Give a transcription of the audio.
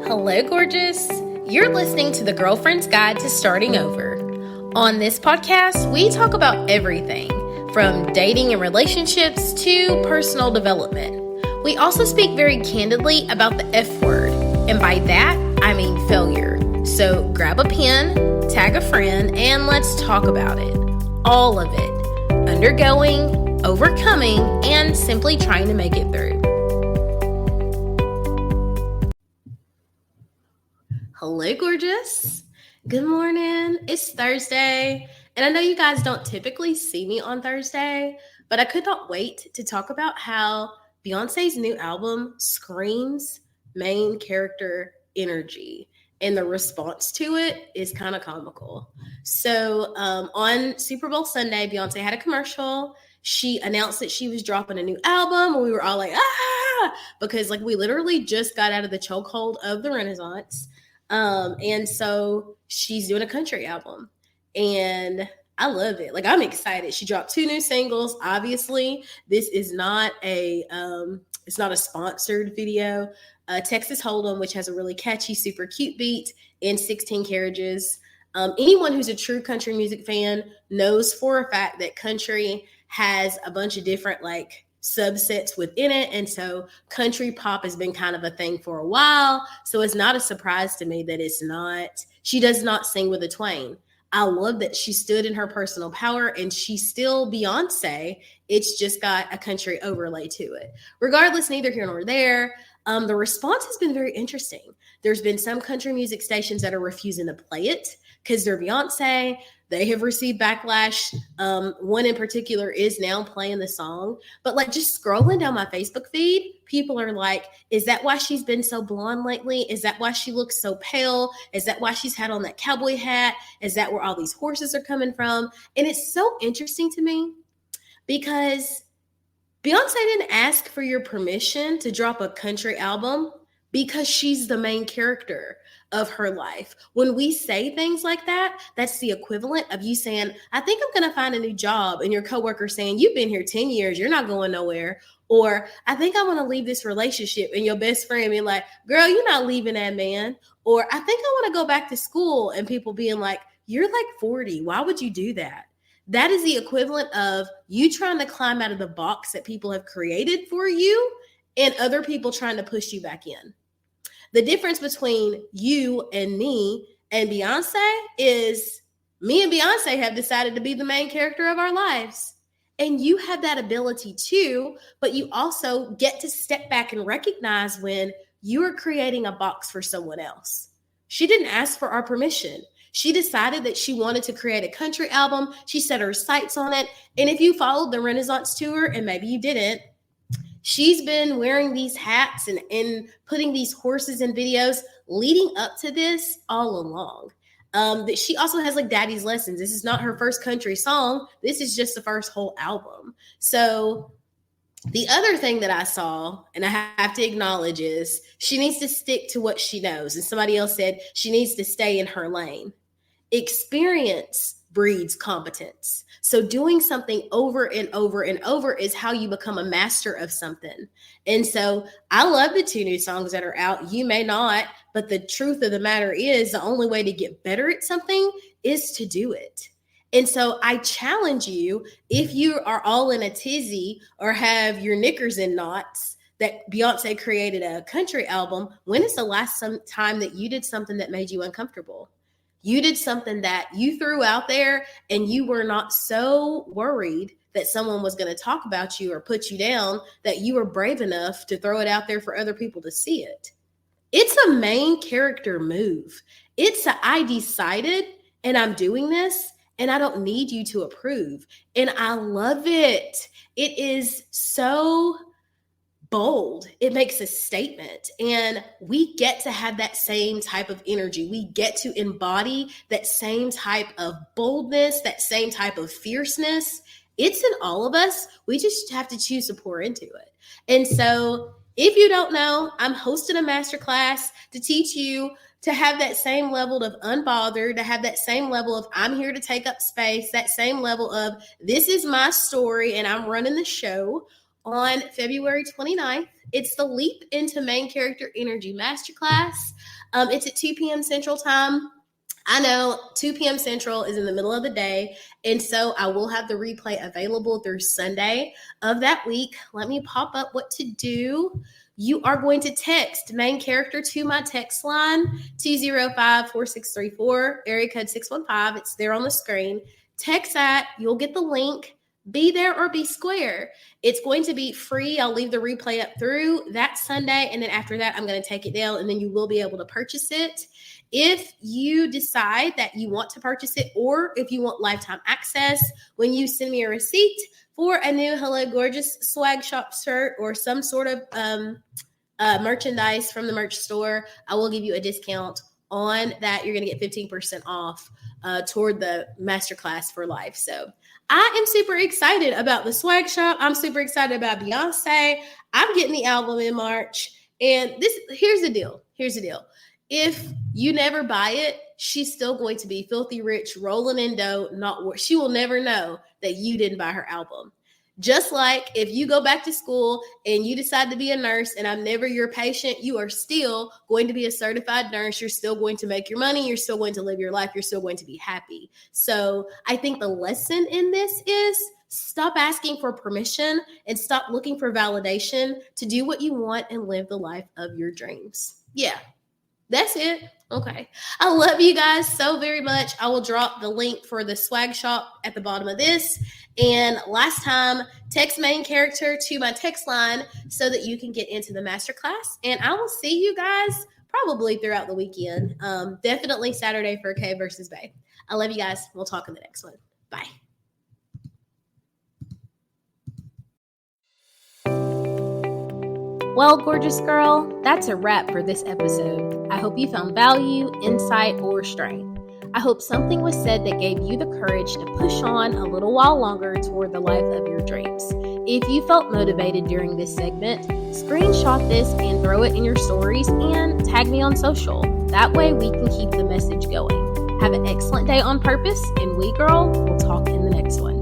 Hello, gorgeous. You're listening to the Girlfriend's Guide to Starting Over. On this podcast, we talk about everything from dating and relationships to personal development. We also speak very candidly about the F word, and by that, I mean failure. So grab a pen, tag a friend, and let's talk about it. All of it. Undergoing, overcoming, and simply trying to make it through. Hello, gorgeous. Good morning. It's Thursday, and I know you guys don't typically see me on Thursday, but I could not wait to talk about how Beyoncé's new album screams main character energy, and the response to it is kind of comical. So on Super Bowl Sunday, Beyoncé had a commercial. She announced that she was dropping a new album, and we were all like, because we literally just got out of the chokehold of the Renaissance. And so she's doing a country album, and I love it. I'm excited. She dropped 2 new singles. Obviously, this is not it's not a sponsored video. Texas Hold'em, which has a really catchy, super cute beat, and 16 Carriages. Anyone who's a true country music fan knows for a fact that country has a bunch of different subsets within it, and so country pop has been kind of a thing for a while, so it's not a surprise to me that she does not sing with a twang. I love that she stood in her personal power, and she's still Beyoncé. It's just got a country overlay to it. Regardless, neither here nor there. The response has been very interesting. There's been some country music stations that are refusing to play it because they're Beyoncé. They have received backlash. One in particular is now playing the song. But just scrolling down my Facebook feed, people are like, is that why she's been so blonde lately? Is that why she looks so pale? Is that why she's had on that cowboy hat? Is that where all these horses are coming from? And it's so interesting to me because Beyoncé didn't ask for your permission to drop a country album because she's the main character of her life. When we say things like that, that's the equivalent of you saying, I think I'm going to find a new job, and your coworker saying, you've been here 10 years, you're not going nowhere. Or I think I want to leave this relationship, and your best friend being like, girl, you're not leaving that man. Or I think I want to go back to school, and people being like, you're 40. Why would you do that? That is the equivalent of you trying to climb out of the box that people have created for you and other people trying to push you back in. The difference between you and me and Beyoncé is me and Beyoncé have decided to be the main character of our lives. And you have that ability too, but you also get to step back and recognize when you are creating a box for someone else. She didn't ask for our permission. She decided that she wanted to create a country album. She set her sights on it. And if you followed the Renaissance tour, and maybe you didn't, she's been wearing these hats and putting these horses in videos leading up to this all along. She also has Daddy's Lessons. This is not her first country song. This is just the first whole album. So the other thing that I saw, and I have to acknowledge, is she needs to stick to what she knows. And somebody else said she needs to stay in her lane. Experience breeds competence. So doing something over and over and over is how you become a master of something. And so I love the 2 new songs that are out. You may not, but the truth of the matter is the only way to get better at something is to do it. And so I challenge you, if you are all in a tizzy or have your knickers in knots, that Beyoncé created a country album, when is the last time that you did something that made you uncomfortable? You did something that you threw out there and you were not so worried that someone was going to talk about you or put you down that you were brave enough to throw it out there for other people to see it. It's a main character move. I decided and I'm doing this and I don't need you to approve. And I love it. It is so bold. It makes a statement, and we get to have that same type of energy. We get to embody that same type of boldness, that same type of fierceness. It's in all of us. We just have to choose to pour into it. And so if you don't know, I'm hosting a masterclass to teach you to have that same level of unbothered, to have that same level of I'm here to take up space, that same level of this is my story and I'm running the show, on February 29th. It's the Leap into Main Character Energy Masterclass. It's at 2 p.m. Central Time. I know 2 p.m. Central is in the middle of the day, and so I will have the replay available through Sunday of that week. Let me pop up what to do. You are going to text main character to my text line, 205-4634, area code 615. It's there on the screen. Text that. You'll get the link. Be there or be square. It's going to be free. I'll leave the replay up through that Sunday, and then after that, I'm going to take it down, and then you will be able to purchase it. If you decide that you want to purchase it, or if you want lifetime access, when you send me a receipt for a new Hello Gorgeous swag shop shirt or some sort of merchandise from the merch store, I will give you a discount on that. You're going to get 15% off toward the masterclass for life. So I am super excited about the swag shop. I'm super excited about Beyoncé. I'm getting the album in March. And here's the deal. If you never buy it, she's still going to be filthy rich, rolling in dough. She will never know that you didn't buy her album. Just like if you go back to school and you decide to be a nurse and I'm never your patient, you are still going to be a certified nurse. You're still going to make your money. You're still going to live your life. You're still going to be happy. So I think the lesson in this is stop asking for permission and stop looking for validation to do what you want and live the life of your dreams. Yeah. That's it. Okay. I love you guys so very much. I will drop the link for the swag shop at the bottom of this. And last time, text main character to my text line so that you can get into the masterclass. And I will see you guys probably throughout the weekend. Definitely Saturday for K versus Bey. I love you guys. We'll talk in the next one. Bye. Well, gorgeous girl, that's a wrap for this episode. I hope you found value, insight, or strength. I hope something was said that gave you the courage to push on a little while longer toward the life of your dreams. If you felt motivated during this segment, screenshot this and throw it in your stories and tag me on social. That way we can keep the message going. Have an excellent day on purpose, and we, girl, will talk in the next one.